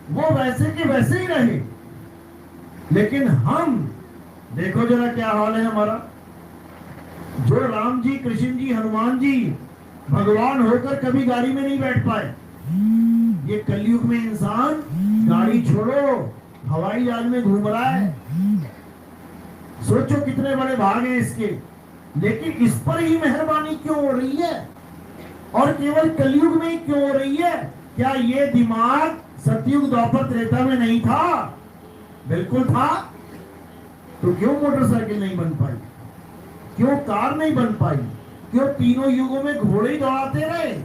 वो वैसे के वैसे ही रहे। लेकिन हम देखो जरा क्या हाल है हमारा। जो राम जी, कृष्ण जी, हनुमान जी भगवान होकर कभी गाड़ी में नहीं बैठ पाए, ये कलयुग में इंसान गाड़ी छोड़ो हवाई जहाज में घूम रहा है। सोचो कितने बड़े भाग हैं इसके। लेकिन इस पर ही मेहरबानी क्यों हो रही है, और केवल कलयुग में ही क्यों हो रही है? क्या ये दिमाग सतयुग द्वापर त्रेता में नहीं था? बिल्कुल था। तो क्यों मोटरसाइकिल नहीं बन पाई, क्यों कार नहीं बन पाई, क्यों तीनों युगों में घोड़े ही दौड़ाते रहे?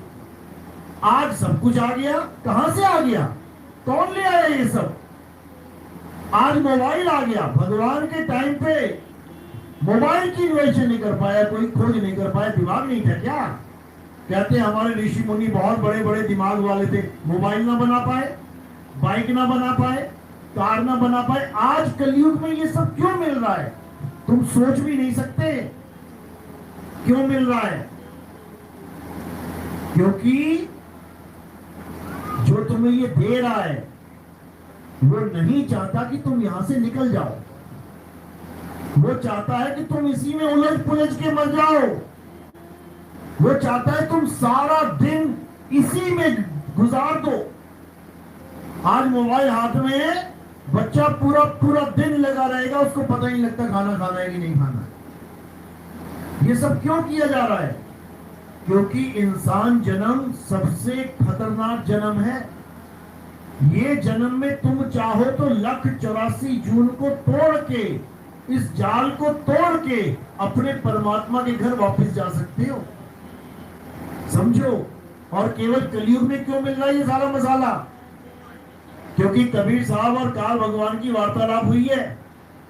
आज सब कुछ आ गया। कहां से आ गया? कौन ले आया ये सब? आज मोबाइल आ गया। भगवान के टाइम पे मोबाइल की इन्वेंशन नहीं कर पाया कोई, खोज नहीं कर पाया। दिमाग नहीं था क्या? कहते हैं हमारे ऋषि मुनि बहुत बड़े बड़े दिमाग वाले थे, मोबाइल ना बना पाए, बाइक ना बना पाए, कार ना बना पाए। आज कलयुग में ये सब क्यों मिल रहा है? तुम सोच भी नहीं सकते क्यों मिल रहा है। क्योंकि जो तुम्हें ये दे रहा है वो नहीं चाहता कि तुम यहां से निकल जाओ। वो चाहता है कि तुम इसी में उलझ पुलझ के मर जाओ। वो चाहता है तुम सारा दिन इसी में गुजार दो। आज मोबाइल हाथ में है, बच्चा पूरा पूरा दिन लगा रहेगा, उसको पता ही नहीं लगता खाना खाना है कि नहीं खाना। ये सब क्यों किया जा रहा है? क्योंकि इंसान जन्म सबसे खतरनाक जन्म है। ये जन्म में तुम चाहो तो 1,84 जून को तोड़ के, इस जाल को तोड़ के अपने परमात्मा के घर वापस जा सकते हो। समझो। और केवल कलयुग में क्यों मिल रहा है ये सारा मसाला? क्योंकि कबीर साहब और काल भगवान की वार्तालाप हुई है।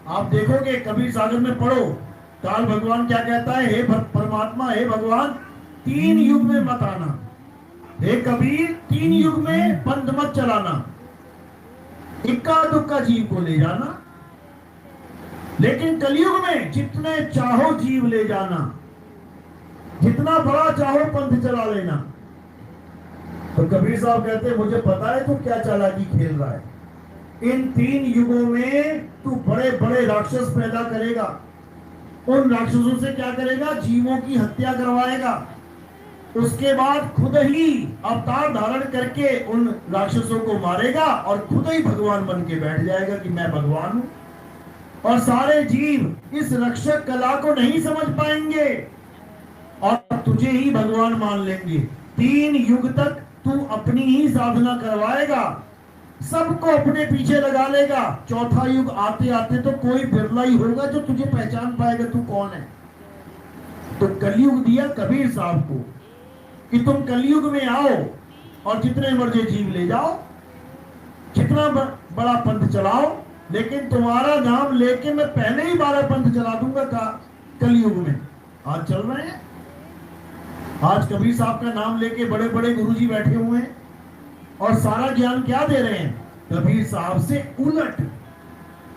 आप देखोगे कबीर सागर में पढ़ो, काल भगवान क्या कहता है? हे परमात्मा, हे भगवान, 3 युग में मत आना। हे कबीर, 3 युग में पंथ मत चलाना, इक्का दुक्का जीव को ले जाना। लेकिन कलयुग में जितने चाहो जीव ले जाना, जितना बड़ा चाहो पंथ चला लेना। तो कबीर साहब कहते हैं मुझे पता है तू क्या चालाकी खेल रहा है। इन 3 युगों में तू बड़े बड़े राक्षस पैदा करेगा। उन राक्षसों से क्या करेगा? जीवों की हत्या करवाएगा। उसके बाद खुद ही अवतार धारण करके उन राक्षसों को मारेगा और खुद ही भगवान बन के बैठ जाएगा कि मैं भगवान हूं। और सारे जीव इस रक्षक कला को नहीं समझ पाएंगे और तुझे ही भगवान मान लेंगे। 3 युग तक तू अपनी ही साधना करवाएगा, सबको अपने पीछे लगा लेगा। चौथा युग आते आते तो कोई बिरला ही होगा जो तुझे पहचान पाएगा तू कौन है। तो कलयुग दिया कबीर साहब को कि तुम कलयुग में आओ और जितने मर्जी जीव ले जाओ, जितना बड़ा पंथ चलाओ, लेकिन तुम्हारा नाम लेके मैं पहले ही 12 पंथ चला दूंगा कलयुग में। आज चल रहे हैं। आज कबीर साहब का नाम लेके बड़े बड़े गुरुजी बैठे हुए हैं और सारा ज्ञान क्या दे रहे हैं? कबीर साहब से उलट।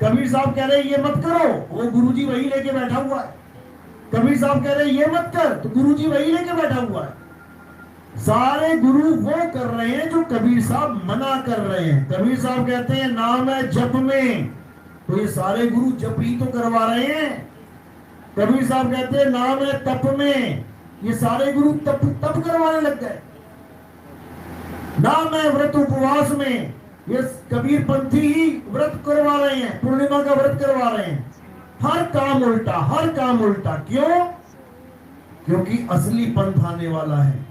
कबीर साहब कह रहे हैं ये मत करो, वो गुरुजी वही लेके बैठा हुआ है। कबीर साहब कह रहे हैं ये मत कर, तो गुरुजी वही लेके बैठा हुआ है। सारे गुरु वो कर रहे हैं जो कबीर साहब मना कर रहे हैं। कबीर साहब कहते हैं नाम है जप में, तो ये सारे गुरु जप ही तो करवा रहे हैं। कबीर साहब कहते हैं नाम है तप में, ये सारे गुरु तप करवाने लग गए। नाम है व्रत उपवास में, ये कबीर पंथी ही व्रत करवा रहे हैं, पूर्णिमा का व्रत करवा रहे हैं। हर काम उल्टा, हर काम उल्टा। क्यों? क्योंकि असली पंथ आने वाला है।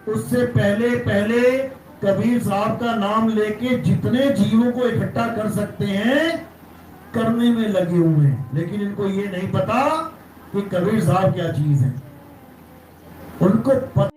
उससे पहले पहले कबीर साहब का नाम लेके जितने जीवों को इकट्ठा कर सकते हैं करने में लगे हुए हैं। लेकिन इनको ये नहीं पता कि कबीर साहब क्या चीज है। उनको पता